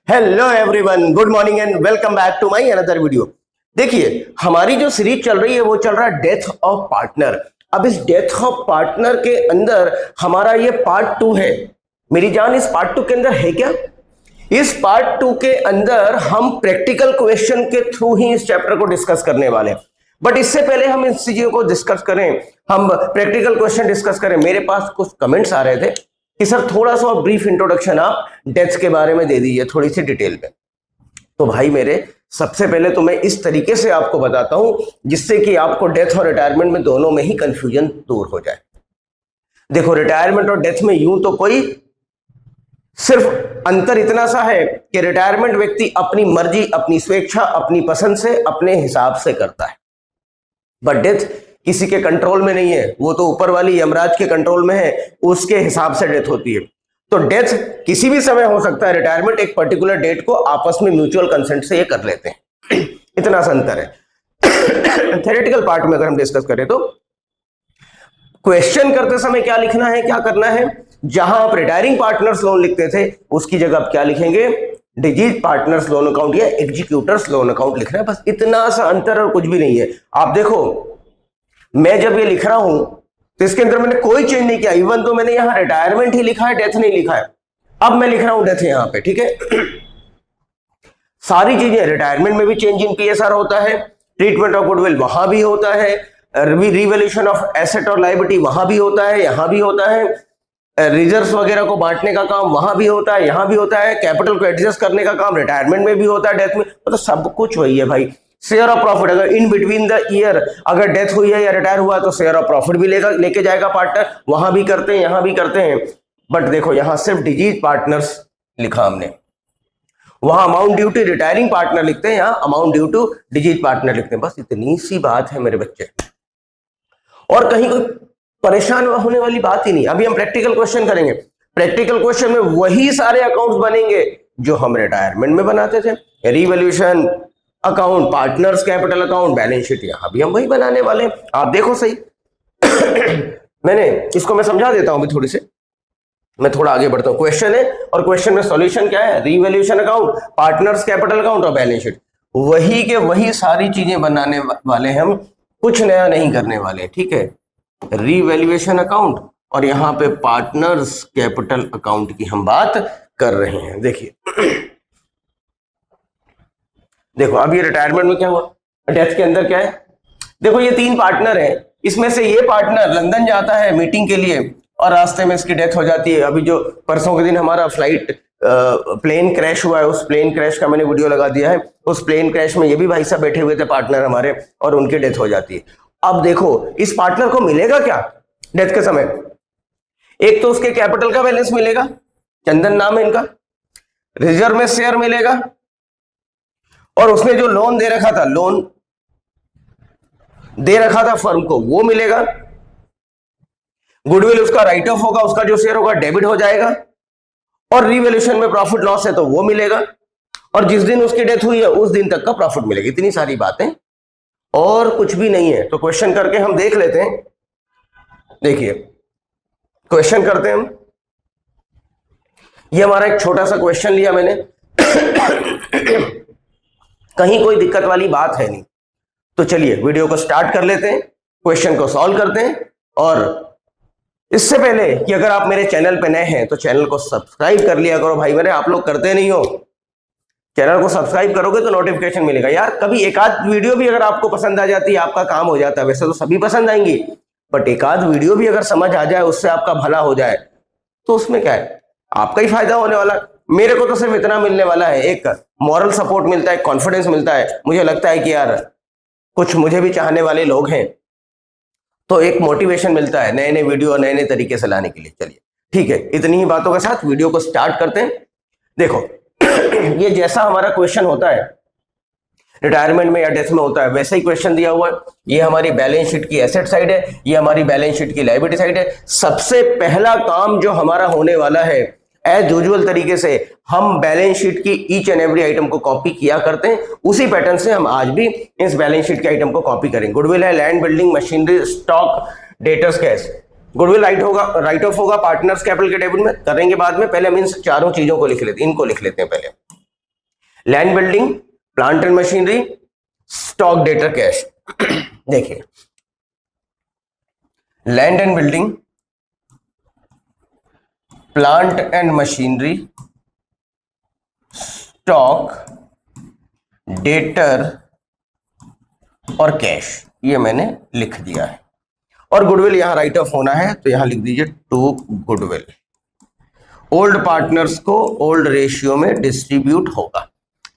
Hello everyone, good morning and welcome back to my another video. देखिए, हमारी जो series चल रही है वो चल रहा है डेथ ऑफ पार्टनर। अब इस डेथ ऑफ पार्टनर के अंदर हमारा ये पार्ट 2 है। मेरी जान, इस पार्ट 2 के अंदर है क्या? इस पार्ट 2 के अंदर हम प्रैक्टिकल क्वेश्चन के थ्रू ही इस चैप्टर को डिस्कस करने वाले हैं। बट इससे पहले हम इस चीजों को डिस्कस करें, हम प्रैक्टिकल क्वेश्चन डिस्कस करें। मेरे पास कुछ कमेंट्स आ रहे थे कि सर थोड़ा सा ब्रीफ इंट्रोडक्शन आप डेथ के बारे में दे दीजिए, थोड़ी सी डिटेल में। तो भाई मेरे, सबसे पहले तो मैं इस तरीके से आपको बताता हूं जिससे कि आपको डेथ और रिटायरमेंट में दोनों में ही कंफ्यूजन दूर हो जाए। देखो, रिटायरमेंट और डेथ में यूं तो कोई सिर्फ अंतर इतना सा है कि रिटायरमेंट व्यक्ति अपनी मर्जी, अपनी स्वेच्छा, अपनी पसंद से, अपने हिसाब से करता है। बट डेथ किसी के कंट्रोल में नहीं है, वो तो ऊपर वाली यमराज के कंट्रोल में है, उसके हिसाब से डेथ होती है। तो डेथ किसी भी समय हो सकता है, रिटायरमेंट एक पर्टिकुलर डेट को आपस में म्यूचुअल कंसेंट से ये कर लेते हैं। इतना सा अंतर है। थ्योरेटिकल पार्ट में अगर हम डिस्कस करें तो क्वेश्चन करते समय क्या लिखना है, क्या करना है, जहां आप रिटायरिंग पार्टनर्स लोन लिखते थे उसकी जगह आप क्या लिखेंगे, डिजीज पार्टनर्स लोन अकाउंट या एग्जीक्यूटर्स लोन अकाउंट लिखना है। बस इतना सा अंतर और कुछ भी नहीं है। आप देखो, मैं जब ये लिख रहा हूं तो इसके अंदर मैंने कोई चेंज नहीं किया। इवन तो मैंने यहां रिटायरमेंट ही लिखा है, डेथ नहीं लिखा है। अब मैं लिख रहा हूं डेथ यहां पे, ठीक है। सारी चीजें, रिटायरमेंट में भी चेंज इन पीएसआर होता है, ट्रीटमेंट ऑफ गुडविल वहां भी होता है, रिवैल्यूएशन ऑफ एसेट और लायबिलिटी वहां भी होता है, यहां भी होता है, रिजर्व्स वगैरह को बांटने का काम वहां भी होता है, यहां भी होता है, कैपिटल को एडजस्ट करने का काम रिटायरमेंट में भी होता है, डेथ में। तो सब कुछ वही है भाई। शेयर ऑफ प्रॉफिट, अगर इन बिटवीन द ईयर अगर डेथ हुई है या रिटायर हुआ तो शेयर ऑफ प्रॉफिट भी लेके जाएगा पार्टनर, वहां भी करते हैं, यहां भी करते हैं। बट देखो, यहां सिर्फ डिजीज पार्टनर्स लिखा हमने, वहां amount due to retiring partner लिखते हैं, यहां amount due to deceased partner लिखते हैं। बस इतनी सी बात है मेरे बच्चे, और कहीं कोई परेशान होने वाली बात ही नहीं। अभी हम प्रैक्टिकल क्वेश्चन करेंगे। प्रैक्टिकल क्वेश्चन में वही सारे अकाउंट्स बनेंगे जो हम रिटायरमेंट में बनाते थे, revaluation account, partners capital account, balance sheet, यहां भी हम वही बनाने वाले हैं। आप देखो सही। मैं समझा देता हूं थोड़ी से, मैं थोड़ा आगे बढ़ता हूं। क्वेश्चन है और क्वेश्चन में सॉल्यूशन क्या है, revaluation account, partners capital account और बैलेंस शीट, वही के वही सारी चीजें बनाने वाले हैं हम, कुछ नया नहीं करने वाले, ठीक है। रिवैल्यूएशन अकाउंट और यहां पे पार्टनर्स कैपिटल अकाउंट की हम बात कर रहे हैं। देखो अब ये रिटायरमेंट में क्या हुआ, डेथ के अंदर क्या है। देखो, ये 3 पार्टनर हैं, इसमें से ये पार्टनर लंदन जाता है मीटिंग के लिए और रास्ते में इसकी डेथ हो जाती है। अभी जो परसों के दिन हमारा फ्लाइट प्लेन क्रैश हुआ है, उस प्लेन क्रैश का मैंने वीडियो लगा दिया है। उस प्लेन क्रैश में ये भी भाई साहब बैठे हुए थे पार्टनर हमारे, और उनकी डेथ हो जाती है। अब देखो, इस पार्टनर को मिलेगा क्या डेथ के समय? एक तो उसके कैपिटल का बैलेंस मिलेगा, चंदन नाम है इनका, रिजर्व में शेयर मिलेगा, और उसने जो लोन दे रखा था फर्म को, वो मिलेगा। गुडविल उसका राइट ऑफ होगा, उसका जो शेयर होगा डेबिट हो जाएगा, और रिवैल्यूएशन में प्रॉफिट लॉस है तो वो मिलेगा, और जिस दिन उसकी डेथ हुई है उस दिन तक का प्रॉफिट मिलेगा। इतनी सारी बातें, और कुछ भी नहीं है। तो क्वेश्चन करके हम देख लेते हैं। देखिए, क्वेश्चन करते हैं हम। ये हमारा एक छोटा सा क्वेश्चन लिया मैंने। कहीं कोई दिक्कत वाली बात है नहीं। तो चलिए वीडियो को स्टार्ट कर लेते हैं, क्वेश्चन को सॉल्व करते हैं। और इससे पहले कि अगर आप मेरे चैनल पे नए हैं तो चैनल को सब्सक्राइब कर लिया करो भाई मेरे, आप लोग करते नहीं हो। चैनल को सब्सक्राइब करोगे तो नोटिफिकेशन मिलेगा। यार, कभी एक आध वीडियो भी अगर आपको पसंद आ जाती है, आपका काम हो जाता है। वैसे तो सभी पसंद आएंगी, बट एक आध वीडियो भी अगर समझ आ जाए, उससे आपका भला हो जाए, तो उसमें क्या है, आपका ही फायदा होने वाला। मेरे को तो सिर्फ इतना मिलने वाला है, एक मॉरल सपोर्ट मिलता है, कॉन्फिडेंस मिलता है। मुझे लगता है कि यार कुछ मुझे भी चाहने वाले लोग हैं, तो एक मोटिवेशन मिलता है नए नए वीडियो नए नए तरीके से लाने के लिए। चलिए ठीक है, इतनी ही बातों के साथ वीडियो को स्टार्ट करते हैं। देखो, ये जैसा हमारा क्वेश्चन होता है रिटायरमेंट में या डेथ में होता है, वैसे ही क्वेश्चन दिया हुआ है। ये हमारी बैलेंस शीट की एसेट साइड है, ये हमारी बैलेंस शीट की लायबिलिटी साइड है। सबसे पहला काम जो हमारा होने वाला है, एज यूजुअल तरीके से हम बैलेंस शीट की ईच एंड एवरी आइटम को कॉपी किया करते हैं, उसी पैटर्न से हम आज भी इस बैलेंस शीट के आइटम को कॉपी करेंगे। गुडविल है, land, building, machinery, stock, debtors, cash. Goodwill right of होगा, पार्टनर्स कैपिटल के डेबिट में करेंगे बाद में। पहले हम इन चारों चीजों को लिख लेते हैं, इनको लिख लेते हैं पहले। Land building, plant and machinery, stock, debtor, cash. देखिए land and building, plant and machinery, stock, debtor और कैश, ये मैंने लिख दिया है। और गुडविल यहां राइट ऑफ होना है तो यहां लिख दीजिए टू गुडविल। ओल्ड पार्टनर्स को ओल्ड रेशियो में डिस्ट्रीब्यूट होगा,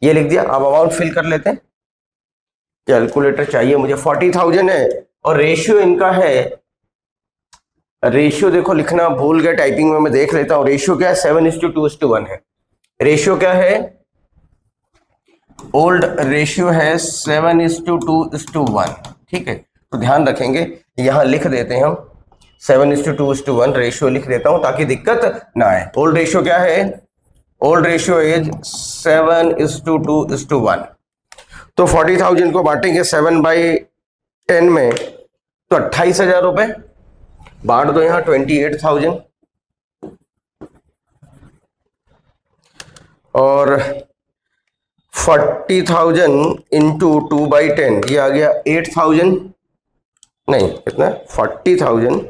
ये लिख दिया। अब अमाउंट फिल कर लेते हैं। कैलकुलेटर चाहिए मुझे। 40,000 है और रेशियो इनका है, रेशियो देखो लिखना भूल गया टाइपिंग में, मैं देख लेता हूं। रेशियो क्या है? 7:2:1 है। रेशियो क्या है? ओल्ड रेशियो है 7:2:1। ठीक है, तो ध्यान रखेंगे, यहां लिख देते हैं हम 7:2:1 रेशियो लिख देता हूं ताकि दिक्कत ना आए। ओल्ड रेशियो क्या है? Old ratio is 7:2:1। तो 40,000 को बांटेंगे 7/10 में तो 28,000 रुपए। बांट दो यहां 28,000 और 40,000 इंटू 2/10 ये आ गया 8,000, नहीं कितना, 40,000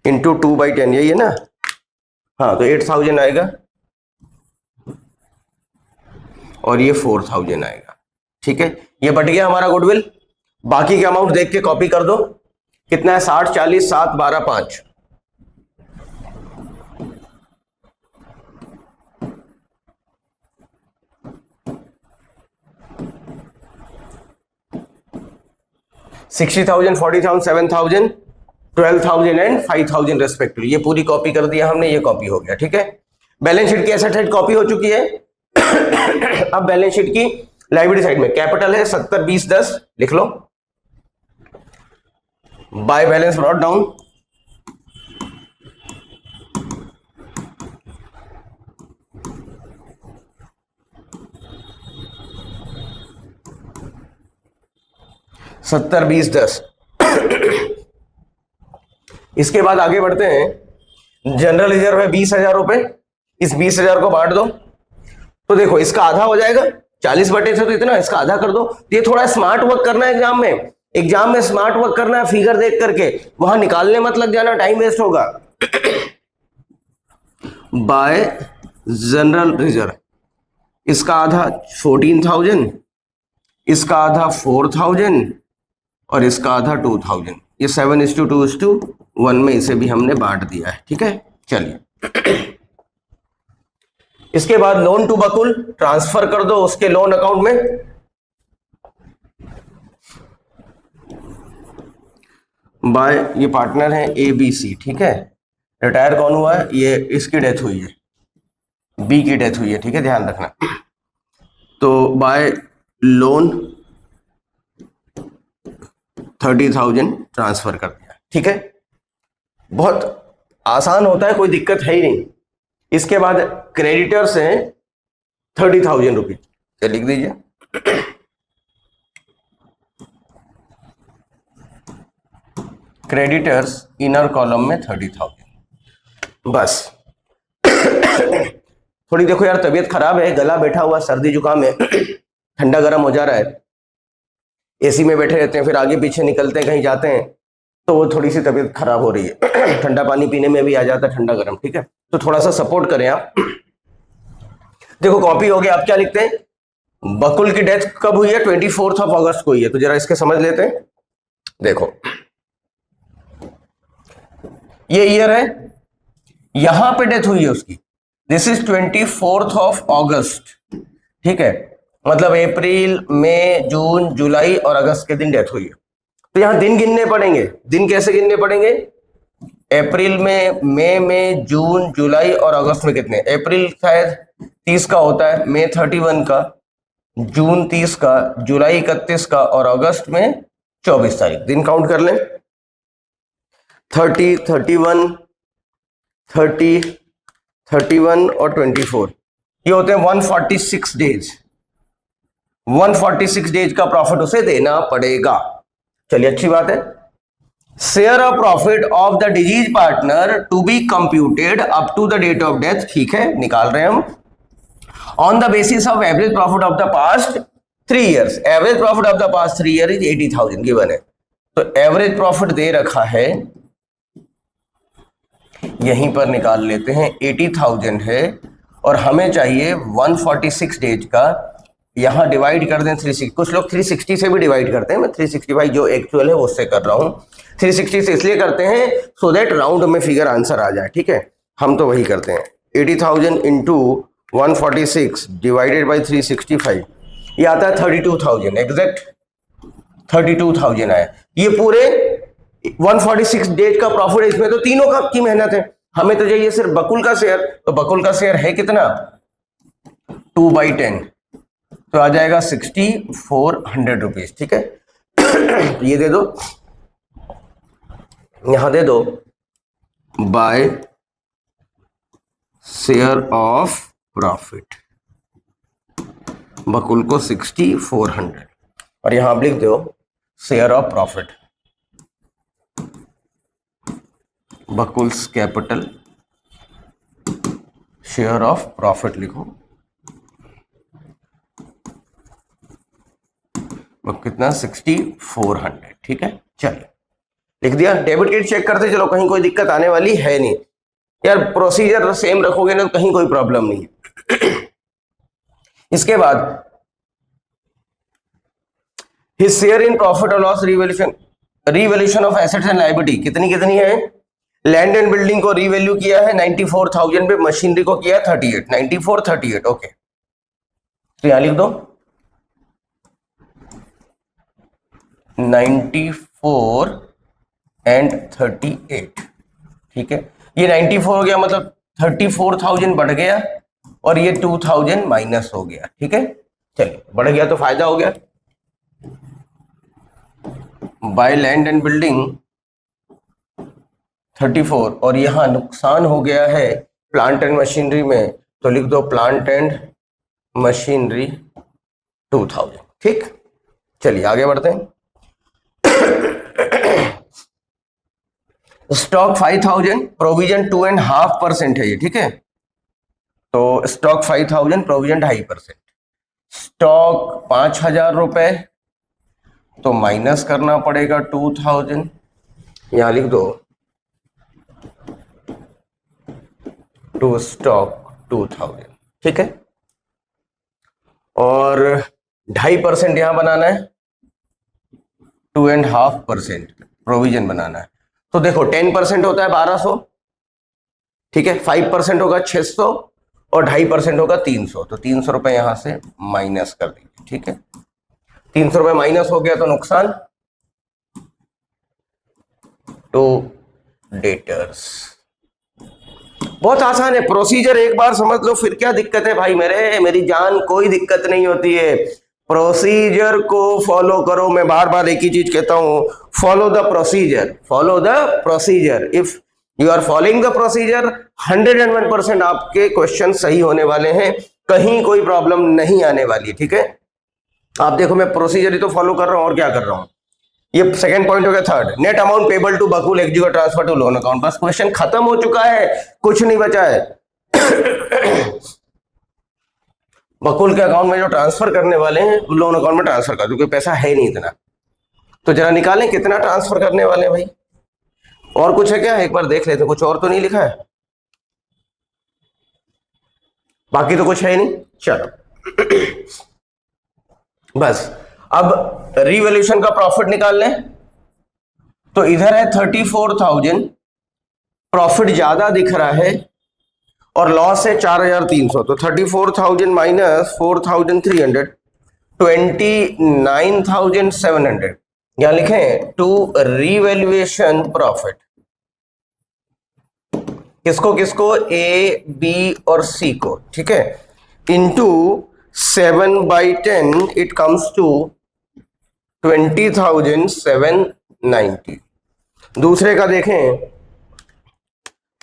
इंटू 2/10 यही है ना? हाँ, तो 8,000 आएगा और ये 4,000 आएगा। ठीक है, ये बट गया हमारा गुडविल। बाकी के अमाउंट देख के कॉपी कर दो। कितना है? 60, 40, 7, 12, 5। $60,000, $40,000, $7,000, $12,000 एंड $5,000 रेस्पेक्टिवली। ये पूरी कॉपी कर दिया हमने, ये कॉपी हो गया। ठीक है, बैलेंस शीट की एसेट साइड कॉपी हो चुकी है। अब बैलेंस शीट की लायबिलिटी साइड में कैपिटल है 70, 20, 10 लिख लो। बाय बैलेंस ब्रॉट डाउन, सत्तर, 20, 10। इसके बाद आगे बढ़ते हैं। जनरल रिजर्व है 20,000 रुपए, इस 20,000 को बांट दो। तो देखो इसका आधा हो जाएगा, 40 बटे से तो इतना, इसका आधा कर दो। ये थोड़ा स्मार्ट वर्क करना है एग्जाम में, एग्जाम में स्मार्ट वर्क करना है, फिगर देख करके वहां निकालने मत लग जाना, टाइम वेस्ट होगा। बाय जनरल रिजर्व, इसका आधा 14,000, इसका आधा 4,000 और इसका आधा 2,000। ये 7:2:1 में इसे भी हमने बांट दिया है। ठीक है, चलिए इसके बाद लोन टू बकुल ट्रांसफर कर दो उसके लोन अकाउंट में। बाय, ये पार्टनर है ABC। ठीक है, रिटायर कौन हुआ है? ये इसकी डेथ हुई है, B की डेथ हुई है। ठीक है, ध्यान रखना। तो बाय लोन 30,000 ट्रांसफर कर दिया। ठीक है, बहुत आसान होता है, कोई दिक्कत है ही नहीं। इसके बाद क्रेडिटर्स हैं 30,000 रुपीज, क्या लिख दीजिए। क्रेडिटर्स इनर कॉलम में 30,000। बस थोड़ी देखो यार तबीयत खराब है, गला बैठा हुआ, सर्दी जुकाम है, ठंडा गर्म हो जा रहा है। एसी में बैठे रहते हैं, फिर आगे पीछे निकलते हैं, कहीं जाते हैं, तो वो थोड़ी सी तबीयत खराब हो रही है। ठंडा पानी पीने में भी आ जाता है ठंडा गर्म। ठीक है, तो थोड़ा सा सपोर्ट करें आप। देखो कॉपी हो गया। आप क्या लिखते हैं? बकुल की डेथ कब हुई है? 24 अगस्त को हुई है। तो जरा इसके समझ लेते हैं। देखो ये ईयर है, यहां पे डेथ हुई है उसकी, दिस इज 24 अगस्त। ठीक है, मतलब अप्रैल, मई, जून, जुलाई और अगस्त के दिन डेथ हुई है। तो यहां दिन गिनने पड़ेंगे। दिन कैसे गिनने पड़ेंगे? अप्रैल में, मई में, जून, जुलाई और अगस्त में कितने? अप्रैल शायद 30 का होता है, मई 31 का, जून 30 का, जुलाई 31 का और अगस्त में 24 तारीख। दिन काउंट कर लें। 30, 31, 30, 31 और 24, ये होते हैं 146 डेज। 146 डेज का प्रॉफिट उसे देना पड़ेगा। चलिए अच्छी बात है। Share of profit of the deceased partner to be computed up to the date of death. ठीक है, निकाल रहे हैं हम। On the basis of average profit of the past 3 years, average profit of the past 3 years is 80,000 given है। तो average profit दे रखा है, यहीं पर निकाल लेते हैं, 80,000 है और हमें चाहिए 146 डेज का। यहां डिवाइड कर दें 360, कुछ लोग 360 से भी डिवाइड करते हैं, मैं 365 जो एक्चुअल है उससे कर रहा हूं। 360 से इसलिए करते हैं सो दैट राउंड में फिगर आंसर आ जाए, ठीक है, हम तो वही करते हैं। 80,000 इंटू 146 डिवाइडेड बाई 365, ये आता है 32,000, एग्जैक्ट 32,000 आया। ये पूरे 146 डेज का प्रॉफिट है, इसमें तो तीनों का की मेहनत है। हमें तो चाहिए सिर्फ बकुल का शेयर, तो बकुल का शेयर है कितना, 2/10, तो आ जाएगा 6,400 रुपीज, ठीक है। ये दे दो, यहां दे दो, by share of profit, Bakul को 6,400 और यहां आप लिख दो share of profit, Bakul's capital share of profit लिखो, वो कितना 6,400, ठीक है। चलिए लिख दिया, डेबिट क्रेडिट चेक करते चलो, कहीं कोई दिक्कत आने वाली है नहीं यार, प्रोसीजर सेम रखोगे ना तो कहीं कोई प्रॉब्लम नहीं है। इसके बाद हिज शेयर इन प्रॉफिट और loss revaluation of assets and liability कितनी है। लैंड एंड बिल्डिंग को रीवैल्यू किया है 94,000 पे, मशीनरी को किया 38, 94, 38, ओके। तो यहां लिख दो 94 एंड 38, ठीक है। ये 94 हो गया, मतलब 34,000 बढ़ गया और ये 2,000 माइनस हो गया, ठीक है। चलिए बढ़ गया तो फायदा हो गया। बाय लैंड एंड बिल्डिंग 34 और यहां नुकसान हो गया है प्लांट एंड मशीनरी में, तो लिख दो प्लांट एंड मशीनरी 2,000, ठीक। चलिए आगे बढ़ते हैं। स्टॉक 5,000, प्रोविजन 2.5% है ये, ठीक है। तो स्टॉक 5,000, प्रोविजन 2.5%, स्टॉक 5,000 रुपए, तो माइनस करना पड़ेगा 2,000, यहां लिख दो टू स्टॉक 2,000, ठीक है। और 2.5% यहां बनाना है, 2.5% प्रोविजन बनाना है। तो देखो 10% होता है 1,200, ठीक है, 5% होगा 600 और 2.5% होगा 300, तो 300 रुपए यहां से माइनस कर दीजिए, ठीक है। 300 रुपए माइनस हो गया तो नुकसान टू डेटर्स। बहुत आसान है प्रोसीजर, एक बार समझ लो फिर क्या दिक्कत है भाई मेरी जान, कोई दिक्कत नहीं होती है। प्रोसीजर को फॉलो करो, मैं बार बार एक ही चीज कहता हूं, follow the procedure, follow the procedure. If you are following the procedure 101% आपके क्वेश्चन सही होने वाले हैं, कहीं कोई प्रॉब्लम नहीं आने वाली, ठीक है। आप देखो मैं प्रोसीजर ही तो फॉलो कर रहा हूं और क्या कर रहा हूं। ये सेकंड पॉइंट हो गया। Third, net amount payable to Bakul executive transfer to loan account, बस क्वेश्चन खत्म हो चुका है, कुछ नहीं बचा है। बकुल के अकाउंट में जो ट्रांसफर करने वाले हैं लोन अकाउंट में ट्रांसफर कर दो, क्योंकि पैसा है नहीं इतना। तो जरा निकालें कितना ट्रांसफर करने वाले हैं भाई। और कुछ है क्या, एक बार देख लेते, कुछ और तो नहीं लिखा है, बाकी तो कुछ है ही नहीं। चलो बस अब रिवैल्यूएशन का प्रॉफिट निकाल लें। तो इधर है 34,000, प्रॉफिट ज्यादा दिख रहा है और लॉस है 4,300, तो 34,000 माइनस 4,300, 29,700। यहां लिखें टू रिवैल्यूएशन प्रॉफिट, किसको किसको, ए बी और सी को, ठीक है, इंटू 7/10 इट कम्स टू 20,790। दूसरे का देखें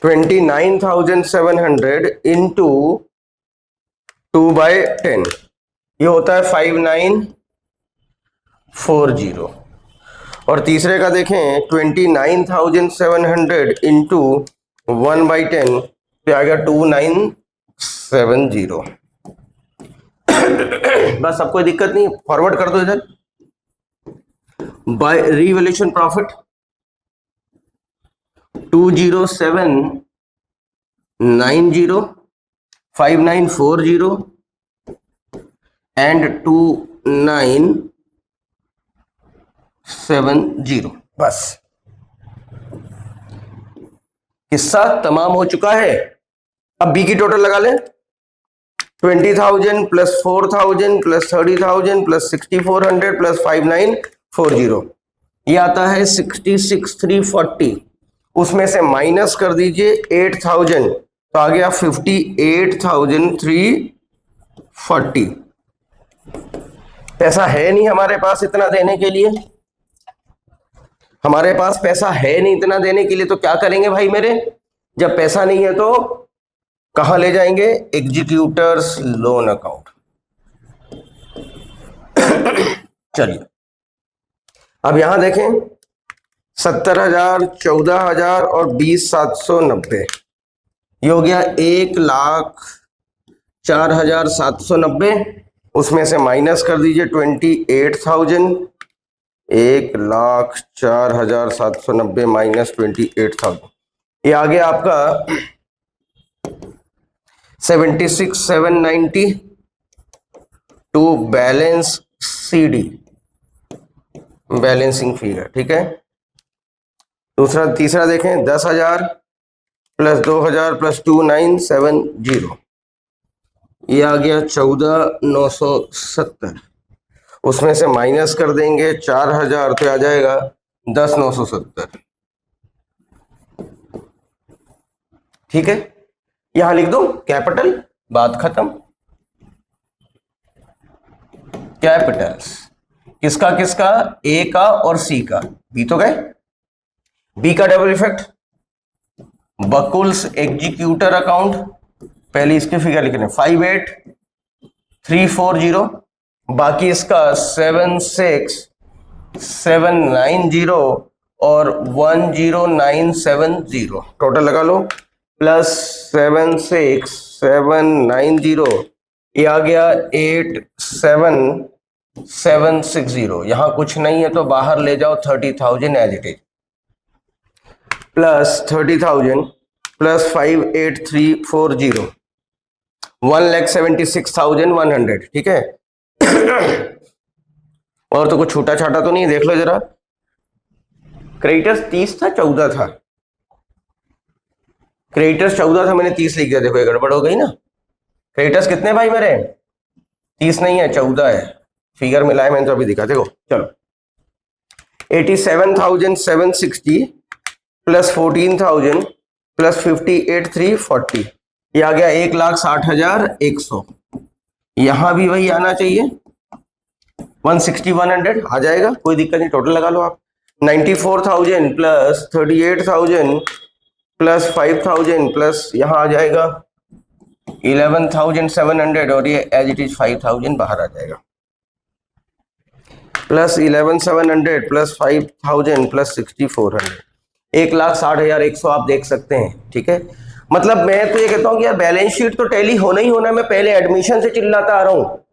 29,700 इंटू 2/10, ये होता है 5,940। और तीसरे का देखें 29,700 इंटू 1/10, पे आ गया 2,970। बस सब कोई दिक्कत नहीं, फॉरवर्ड कर दो इधर। By revaluation profit 20790 5940 and 2970। बस हिस्सा तमाम हो चुका है। अब बी की टोटल लगा लें। 20,000 प्लस 4,000 प्लस 30,000 प्लस 6,400 प्लस 5,940, ये आता है 66,340। उसमें से माइनस कर दीजिए 8,000, तो आ गया 58,340। पैसा है नहीं हमारे पास इतना देने के लिए, हमारे पास पैसा है नहीं इतना देने के लिए, तो क्या करेंगे भाई मेरे? जब पैसा नहीं है तो कहां ले जाएंगे? Executors loan account. चलिए अब यहां देखें, 70,000, 14,000 और 20,790, ये हो गया 1,04,790। उसमें से माइनस कर दीजिए 28,000, 1,04,790 माइनस 28,000, ये आ गया आपका 76,790 to balance CD, balancing figure. ठीक है, तीसरा देखें, 10,000 प्लस 2,000 प्लस 2,970, ये आ गया 14,970। उसमें से माइनस कर देंगे 4,000, तो आ जाएगा 10,970। ठीक है, यहां लिख दो कैपिटल, बात खत्म। कैपिटल्स किसका किसका? ए का और सी का। बी तो गए, बी का डबल इफेक्ट, बकुल्स एग्जीक्यूटर अकाउंट, पहले इसके फिगर लिखने 58,340, बाकी इसका 76,790 और 10970, टोटल लगा लो, प्लस 76,790, ये आ गया 87,760। यहां कुछ नहीं है तो बाहर ले जाओ 30,000 as it is, plus 30,000 plus 58,340, 1,76,100। ठीक है, और तो कुछ छोटा छाटा तो नहीं, देख लो जरा। क्रेडिटर्स 30 था, 14 था, क्रेडिटर्स 14 था, मैंने 30 लिख दिया। देखो ये गड़बड़ हो गई ना। क्रेडिटर्स कितने भाई मेरे? 30 नहीं है, 14 है। फिगर मिलाया मैंने तो अभी दिखा। देखो चलो, 87,760 प्लस 14,000 प्लस 58,340, ये आ गया 1,60,100। यहां भी वही आना चाहिए, 160,100 आ जाएगा, कोई दिक्कत नहीं। टोटल लगा लो आप, 94,000 प्लस 38,000 प्लस 5,000 प्लस यहां आ जाएगा 11,700, और ये एज इट इज 5,000 बाहर आ जाएगा, प्लस 11,700 प्लस 5,000 प्लस 6,400, 1,60,100 आप देख सकते हैं। ठीक है, मतलब मैं तो ये कहता हूँ कि यार बैलेंस शीट तो टैली होना ही होना। मैं पहले एडमिशन से चिल्लाता आ रहा हूँ,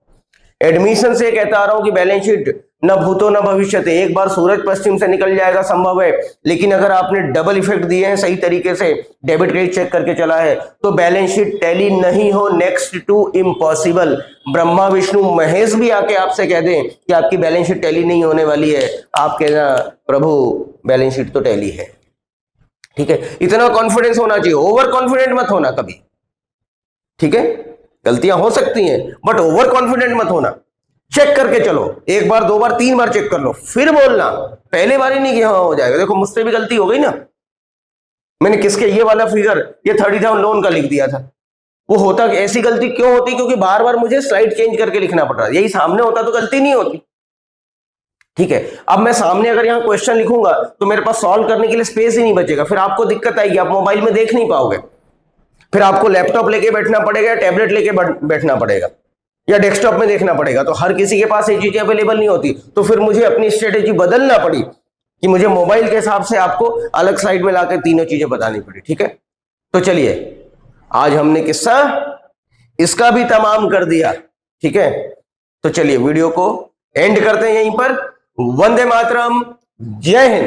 एडमिशन से कहता आ रहा हूं कि बैलेंस शीट न भूतो न भविष्यते, एक बार सूरज पश्चिम से निकल जाएगा संभव है, लेकिन अगर आपने डबल इफेक्ट दिए हैं सही तरीके से, डेबिट क्रेडिट चेक करके चला है, तो बैलेंस शीट टैली नहीं हो next to impossible. Brahma Vishnu Mahesh भी आके आपसे कह दें कि आपकी बैलेंस शीट टैली नहीं होने वाली है, आप कहना प्रभु बैलेंस शीट तो टैली है। ठीक है, इतना कॉन्फिडेंस होना चाहिए, ओवर कॉन्फिडेंट मत होना कभी। ठीक है, गलतियां हो सकती हैं बट ओवर कॉन्फिडेंट मत होना। चेक करके चलो, एक बार, दो बार, 3 बार चेक कर लो, फिर बोलना। पहले बार ही नहीं कि हाँ हो जाएगा। देखो मुझसे भी गलती हो गई ना, मैंने किसके ये वाला फिगर, ये 30,000 लोन का लिख दिया था। वो होता, ऐसी गलती क्यों होती? क्योंकि बार बार मुझे स्लाइड चेंज करके लिखना पड़ रहा है। यही सामने होता तो गलती नहीं होती। ठीक है, अब मैं सामने अगर यहाँ क्वेश्चन लिखूंगा तो मेरे पास सॉल्व करने के लिए स्पेस ही नहीं बचेगा, फिर आपको दिक्कत आएगी, आप मोबाइल में देख नहीं पाओगे, फिर आपको लैपटॉप लेके बैठना पड़ेगा, टैबलेट लेके बैठना पड़ेगा, या डेस्कटॉप में देखना पड़ेगा। तो हर किसी के पास ये चीजें अवेलेबल नहीं होती, तो फिर मुझे अपनी स्ट्रेटेजी बदलना पड़ी कि मुझे मोबाइल के हिसाब से आपको अलग स्लाइड में लाकर तीनों चीजें बतानी पड़ी। ठीक है, तो चलिए आज हमने किस्सा इसका भी तमाम कर दिया। ठीक है, तो चलिए वीडियो को एंड करते हैं यहीं पर। वंदे मातरम, जय हिंद।